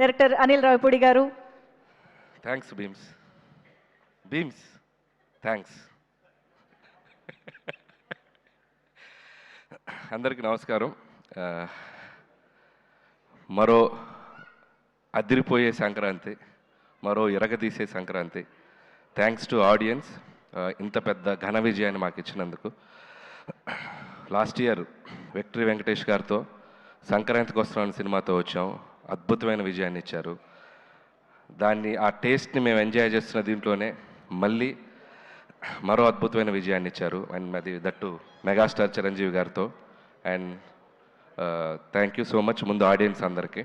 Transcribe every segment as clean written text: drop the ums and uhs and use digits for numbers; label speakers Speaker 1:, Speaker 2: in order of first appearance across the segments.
Speaker 1: Director Anil Ravipudi garu.
Speaker 2: Thanks Bheems thanks. అందరికీ నమస్కారం. మరో అదిరిపోయే సంక్రాంతి, మరో ఇరగదీసే సంక్రాంతి. థ్యాంక్స్ టు ఆడియన్స్, ఇంత పెద్ద ఘన విజయాన్ని మాకు ఇచ్చినందుకు. లాస్ట్ ఇయర్ విక్టరీ వెంకటేష్ గారితో సంక్రాంతికి వస్తున్నాను సినిమాతో వచ్చాం. అద్భుతమైన విజయాన్ని ఇచ్చారు. ఆ టేస్ట్ని మేము ఎంజాయ్ చేస్తున్న దీంట్లోనే మళ్ళీ మరో అద్భుతమైన విజయాన్ని ఇచ్చారు. అండ్ అది దట్టు మెగాస్టార్ చిరంజీవి గారితో. And thank you so much ముందు ఆడియన్స్ అందరికీ.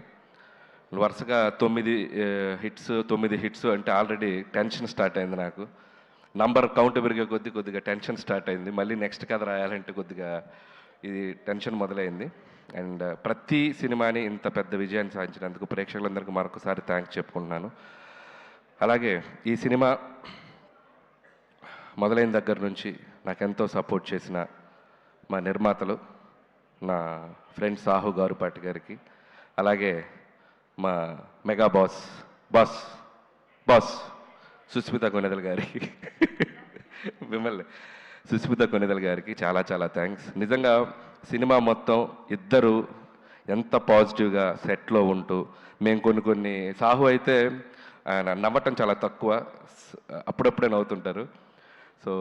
Speaker 2: వరుసగా 9 హిట్స్ అంటే ఆల్రెడీ టెన్షన్ స్టార్ట్ అయింది నాకు. నంబర్ కౌంట్ పెరిగే కొద్దిగా టెన్షన్ స్టార్ట్ అయింది. మళ్ళీ నెక్స్ట్ కథ రాయాలంటే కొద్దిగా ఇది టెన్షన్ మొదలైంది. అండ్ ప్రతి సినిమాని ఇంత పెద్ద విజయాన్ని సాధించినందుకు ప్రేక్షకులందరికీ మరొకసారి థ్యాంక్స్ చెప్పుకుంటున్నాను. అలాగే ఈ సినిమా మొదలైన దగ్గర నుంచి నాకెంతో సపోర్ట్ చేసిన మా నిర్మాతలు, నా ఫ్రెండ్ సాహు గారుపాటి గారికి, అలాగే మా మెగా బాస్ సుస్మిత కొనిదెల గారికి, మిమ్మల్ని సుస్మిత కొనిదెల గారికి చాలా చాలా థ్యాంక్స్. నిజంగా సినిమా మొత్తం ఇద్దరు ఎంత పాజిటివ్గా సెట్లో ఉంటూ మేము కొన్ని సాహు అయితే ఆయన నవ్వటం చాలా తక్కువ, అప్పుడప్పుడే నవ్వుతుంటారు. సో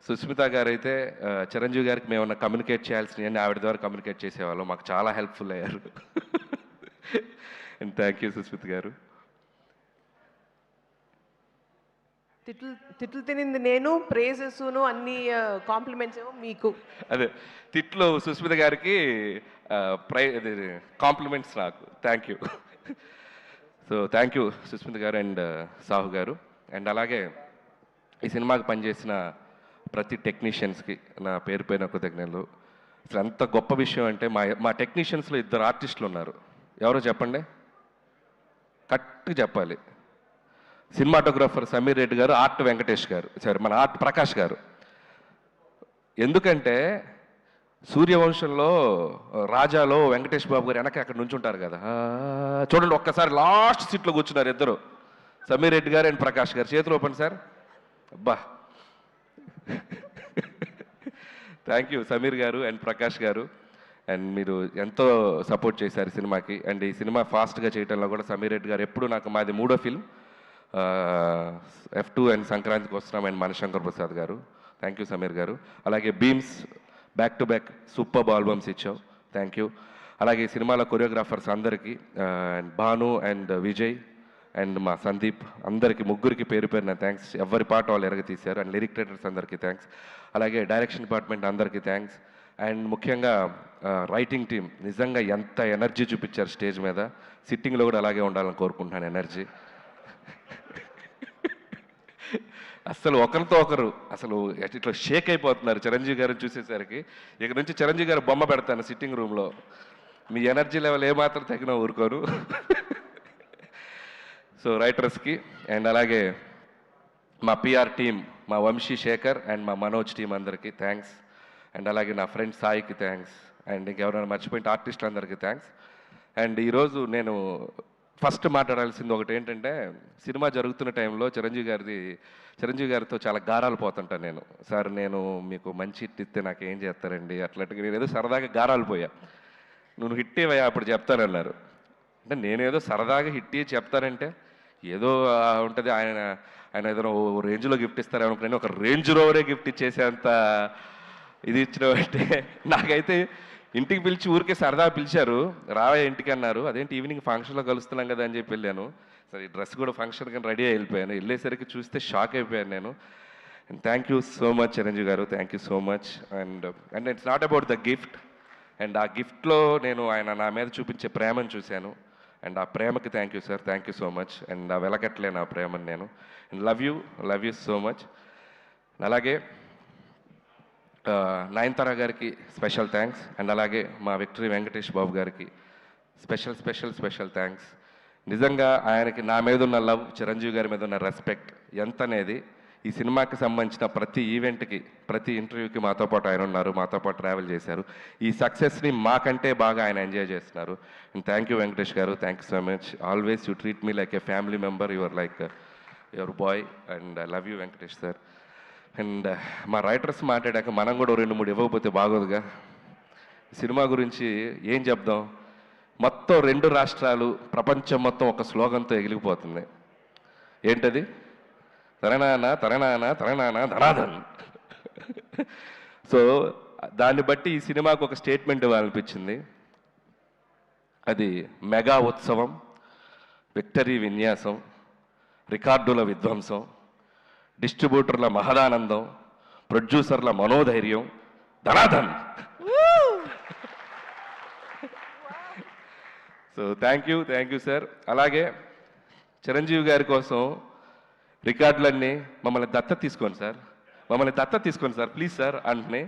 Speaker 2: సుస్మిత గారు అయితే చిరంజీవి గారికి మేము కమ్యూనికేట్ చేయాల్సినవన్నీ ఆవిడ ద్వారా కమ్యూనికేట్ చేసేవాళ్ళం. మాకు చాలా హెల్ప్ఫుల్ అయ్యారు. అండ్ థ్యాంక్ యూ సుస్మిత గారు.
Speaker 3: తిట్లు తినింది నేను, ప్రేజెస్ను అన్ని కాంప్లిమెంట్స్ ఏమో మీకు.
Speaker 2: అదే తిట్లు సుస్మిత గారికి, కాంప్లిమెంట్స్ నాకు. Thank you. So thank you Susmita garu and Sahu గారు. అండ్ అలాగే ఈ సినిమాకి పనిచేసిన ప్రతి టెక్నీషియన్స్కి నా పేరు పైన కృతజ్ఞతలు. అసలు ఎంత గొప్ప విషయం అంటే మా టెక్నీషియన్స్లో 2 ఆర్టిస్టులు ఉన్నారు. ఎవరో చెప్పండి, కరెక్ట్గా చెప్పాలి. సినిమాటోగ్రాఫర్ సమీర్ రెడ్డి గారు, ఆర్ట్ వెంకటేష్ గారు, మన ఆర్ట్ ప్రకాష్ గారు. ఎందుకంటే సూర్యవంశంలో రాజాలో వెంకటేష్ బాబు గారు వెనక అక్కడ నుంచి ఉంటారు కదా, చూడండి ఒక్కసారి లాస్ట్ సీట్లో కూర్చున్నారు ఇద్దరు, సమీర్ రెడ్డి గారు అండ్ ప్రకాష్ గారు. చేతులు ఓపెన్ సార్. అబ్బా, థ్యాంక్ యూ సమీర్ గారు అండ్ ప్రకాష్ గారు. అండ్ మీరు ఎంతో సపోర్ట్ చేశారు సినిమాకి. అండ్ ఈ సినిమా ఫాస్ట్గా చేయడంలో కూడా సమీర్ రెడ్డి గారు ఎప్పుడు మాది 3వ ఫిల్మ్, F2 అండ్ సంక్రాంతికి వస్తున్నాం అండ్ మనశంకర్ ప్రసాద్ గారు. Thank you Sameer garu. అలాగే Bheems back to back super albums ఇచ్చావు, థ్యాంక్ యూ. అలాగే ఈ సినిమాలో కొరియోగ్రాఫర్స్ అందరికీ, భాను అండ్ విజయ్ అండ్ మా సందీప్, అందరికీ ముగ్గురికి పేరు పేరున థ్యాంక్స్. ఎవరి పాట వాళ్ళు ఎరగ తీశారు. అండ్ లిరిక్ రైటర్స్ అందరికీ థ్యాంక్స్. అలాగే డైరెక్షన్ డిపార్ట్మెంట్ అందరికీ థ్యాంక్స్. అండ్ ముఖ్యంగా రైటింగ్ టీం నిజంగా ఎంత ఎనర్జీ చూపించారు స్టేజ్ మీద. సిట్టింగ్లో కూడా అలాగే ఉండాలని కోరుకుంటున్నాను ఎనర్జీ. అసలు ఒకరితో ఒకరు అసలు ఇట్లా షేక్ అయిపోతున్నారు చిరంజీవి గారిని చూసేసరికి. ఇక నుంచి చిరంజీవి గారు బొమ్మ పెడతాను సిట్టింగ్ రూమ్లో. మీ ఎనర్జీ లెవెల్ ఏమాత్రం తగిన ఊరుకోను. సో రైటర్స్కి అండ్ అలాగే మా పిఆర్ టీం, మా వంశీ శేఖర్ అండ్ మా మనోజ్ టీం అందరికీ థ్యాంక్స్. అండ్ అలాగే నా ఫ్రెండ్ సాయికి థ్యాంక్స్. అండ్ ఇంకెవరైనా మర్చిపోయిన ఆర్టిస్టులు అందరికీ థ్యాంక్స్. అండ్ ఈరోజు నేను ఫస్ట్ మాట్లాడాల్సింది ఒకటి ఏంటంటే, సినిమా జరుగుతున్న టైంలో చిరంజీవి గారితో చాలా గారాలు పోతుంటాను నేను. సార్ నేను మీకు మంచి హిట్ ఇస్తే నాకు ఏం చేస్తారండి అట్లాంటిగా. నేను ఏదో సరదాగా గారాలు పోయా. నువ్వు హిట్ ఇవ్వయా అప్పుడు చెప్తానన్నారు. అంటే నేనేదో సరదాగా హిట్ ఇచ్చి చెప్తానంటే ఏదో ఉంటుంది, ఆయన ఏదైనా రేంజ్లో గిఫ్ట్ ఇస్తారనుకున్నాను. ఒక రేంజ్ రోవరే గిఫ్ట్ ఇచ్చేసేంత ఇది ఇచ్చినట్టే. నాకైతే ఇంటికి పిలిచి ఊరికే సరదా పిలిచారు, రావే ఇంటికి అన్నారు. అదేంటి ఈవినింగ్ ఫంక్షన్లో కలుస్తున్నాం కదా అని చెప్పి వెళ్ళాను. సరే డ్రెస్ కూడా ఫంక్షన్ కానీ రెడీ వెళ్ళిపోయాను. వెళ్ళేసరికి చూస్తే షాక్ అయిపోయాను నేను. And thank you so much Chiranjeevi garu, thank you so much. And it's not about the gift. And ఆ గిఫ్ట్లో నేను ఆయన నా మీద చూపించే ప్రేమను చూశాను. అండ్ ఆ ప్రేమకి thank you sir, thank you so much. And ఆ వెలకట్లేను ఆ ప్రేమను నేను. And love you so much. అలాగే నయనతార గారికి స్పెషల్ థ్యాంక్స్. అండ్ అలాగే మా విక్టరీ వెంకటేష్ బాబు గారికి స్పెషల్ థ్యాంక్స్. నిజంగా ఆయనకి నా మీద ఉన్న లవ్, చిరంజీవి గారి మీద ఉన్న రెస్పెక్ట్ ఎంత అనేది ఈ సినిమాకి సంబంధించిన ప్రతి ఈవెంట్కి, ప్రతి ఇంటర్వ్యూకి మాతో పాటు ఆయన ఉన్నారు, మాతో పాటు ట్రావెల్ చేశారు. ఈ సక్సెస్ని మాకంటే బాగా ఆయన ఎంజాయ్ చేస్తున్నారు. అండ్ థ్యాంక్ యూ వెంకటేష్ గారు, thank you so much. Always you treat me like A family member. Your like your boy and I love you Venkatesh sir. And మా రైటర్స్ మాట్లాడాక మనం కూడా 2-3 ఇవ్వకపోతే బాగోదుగా. సినిమా గురించి ఏం చెప్దాం, మొత్తం 2 రాష్ట్రాలు, ప్రపంచం మొత్తం ఒక స్లోగన్తో ఎగిలిపోతుంది. ఏంటది? తరణాన తరణాన తరణాన ధనాధన్. సో దాన్ని బట్టి ఈ సినిమాకు ఒక స్టేట్మెంట్ ఇవ్వాలనిపించింది. అది మెగా ఉత్సవం, విక్టరీ విన్యాసం, రికార్డుల విధ్వంసం, డిస్ట్రిబ్యూటర్ల మహదానందం, ప్రొడ్యూసర్ల మనోధైర్యం, ధనాధన్. So thank you sir. అలాగే చిరంజీవి గారి కోసం రికార్డులన్నీ మమ్మల్ని దత్త తీసుకోండి సార్, ప్లీజ్ సార్ అంటున్నాయి.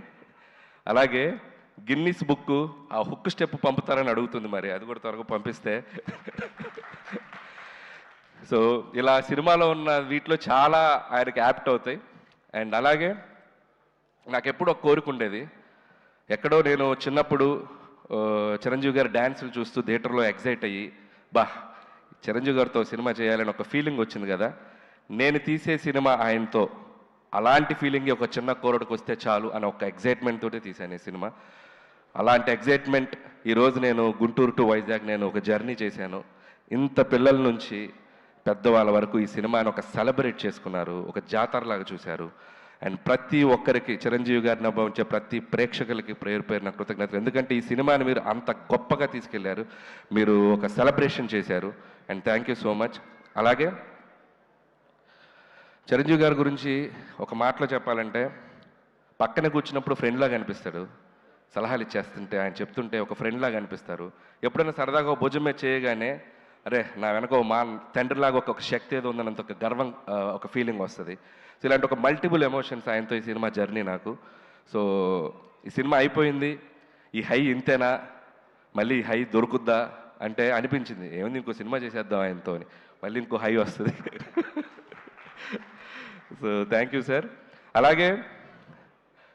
Speaker 2: అలాగే గిన్నిస్ బుక్ ఆ హుక్ స్టెప్ పంపుతారని అడుగుతుంది, మరి అది కూడా త్వరగా పంపిస్తే. సో ఇలా సినిమాలో ఉన్న వీటిలో చాలా ఆయనకి యాప్ట్ అవుతాయి. అండ్ అలాగే నాకు ఎప్పుడూ ఒక కోరిక ఉండేది. ఎక్కడో నేను చిన్నప్పుడు చిరంజీవి గారి డ్యాన్సులు చూస్తూ థియేటర్లో ఎగ్జైట్ అయ్యి, చిరంజీవి గారితో సినిమా చేయాలని ఒక ఫీలింగ్ వచ్చింది కదా. నేను తీసే సినిమా ఆయనతో అలాంటి ఫీలింగ్ ఒక చిన్న కోరడికి వస్తే చాలు అని ఒక ఎగ్జైట్మెంట్ తోటి తీశాను ఈ సినిమా. అలాంటి ఎగ్జైట్మెంట్ ఈరోజు నేను గుంటూరు టు వైజాగ్ నేను ఒక జర్నీ చేశాను. ఇంత పిల్లల నుంచి పెద్దవాళ్ళ వరకు ఈ సినిమాని ఒక సెలబ్రేట్ చేసుకున్నారు, ఒక జాతరలాగా చూశారు. అండ్ ప్రతి ఒక్కరికి, చిరంజీవి గారిని అనుభవించే ప్రతి ప్రేక్షకులకి పేరు నా కృతజ్ఞతలు. ఎందుకంటే ఈ సినిమాని మీరు అంత గొప్పగా తీసుకెళ్లారు, మీరు ఒక సెలబ్రేషన్ చేశారు. And thank you so much. అలాగే చిరంజీవి గారి గురించి ఒక మాటలో చెప్పాలంటే, పక్కన కూర్చున్నప్పుడు ఫ్రెండ్లాగా అనిపిస్తాడు, సలహాలు ఇచ్చేస్తుంటే ఆయన చెప్తుంటే ఒక ఫ్రెండ్లాగా అనిపిస్తారు. ఎప్పుడైనా సరదాగా ఒక భుజం మీద చేయగానే, అరే నా వెనక మా తండ్రిలాగా ఒక శక్తి ఏదో ఉందన్నంత ఒక గర్వం, ఒక ఫీలింగ్ వస్తుంది. సో ఇలాంటి ఒక మల్టిపుల్ ఎమోషన్స్ ఆయనతో ఈ సినిమా జర్నీ నాకు. సో ఈ సినిమా అయిపోయింది, ఈ హై ఇంతేనా, మళ్ళీ ఈ హై దొరుకుద్దా అంటే అనిపించింది, ఏముంది ఇంకో సినిమా చేసేద్దాం ఆయనతో అని, మళ్ళీ ఇంకో హై వస్తుంది. So thank you sir. అలాగే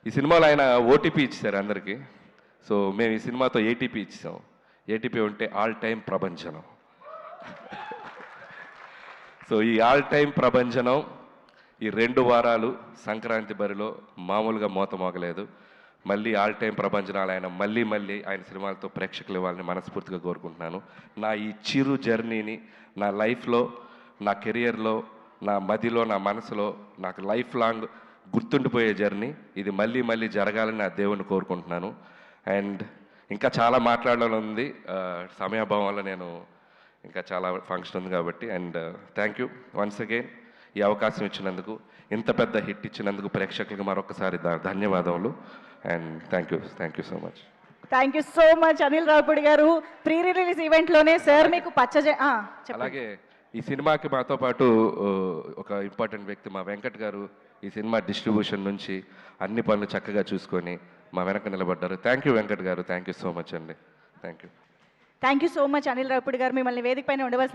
Speaker 2: ఈ సినిమాలో ఆయన ఓటీపీ ఇచ్చారు అందరికీ. సో మేము ఈ సినిమాతో ఏటీపీ ఇచ్చాం. ఏటీపీ ఉంటే ఆల్ టైమ్ ప్రభంజనం. సో ఈ ఆల్ టైమ్ ప్రభంజనం ఈ 2 వారాలు సంక్రాంతి బరిలో మామూలుగా మోత మోగలేదు. మళ్ళీ ఆల్ టైమ్ ప్రభంజనాలు ఆయన మళ్ళీ ఆయన సినిమాలతో ప్రేక్షకులు ఇవ్వాలని మనస్ఫూర్తిగా కోరుకుంటున్నాను. నా ఈ చిరు జర్నీని నా లైఫ్లో, నా కెరియర్లో, నా మదిలో, నా మనసులో నాకు లైఫ్ లాంగ్ గుర్తుండిపోయే జర్నీ ఇది. మళ్ళీ జరగాలని నా దేవుణ్ణి కోరుకుంటున్నాను. అండ్ ఇంకా చాలా మాట్లాడాలని ఉంది, సమయాభావం వల్ల నేను ఇంకా చాలా ఫంక్షన్ ఉంది కాబట్టి. And thank you once again ఈ అవకాశం ఇచ్చినందుకు, ఇంత పెద్ద హిట్ ఇచ్చినందుకు ప్రేక్షకులకు మరొకసారి ధన్యవాదములు. And thank you so much.
Speaker 1: Thank you so much Anil Ravipudi garu. Pre release ఈవెంట్లోనే sir మీకు
Speaker 2: అలాగే ఈ సినిమాకి మాతో పాటు ఒక ఇంపార్టెంట్ వ్యక్తి మా వెంకట్ గారు ఈ సినిమా డిస్ట్రిబ్యూషన్ నుంచి అన్ని పనులు చక్కగా చూసుకొని మా వెనక నిలబడ్డారు. థ్యాంక్ యూ వెంకట్ గారు, థ్యాంక్ యూ సో మచ్ అండి. Thank you
Speaker 1: so much Anil Ravipudi గారు. మిమ్మల్ని వేదిక పైన ఉండవలసిన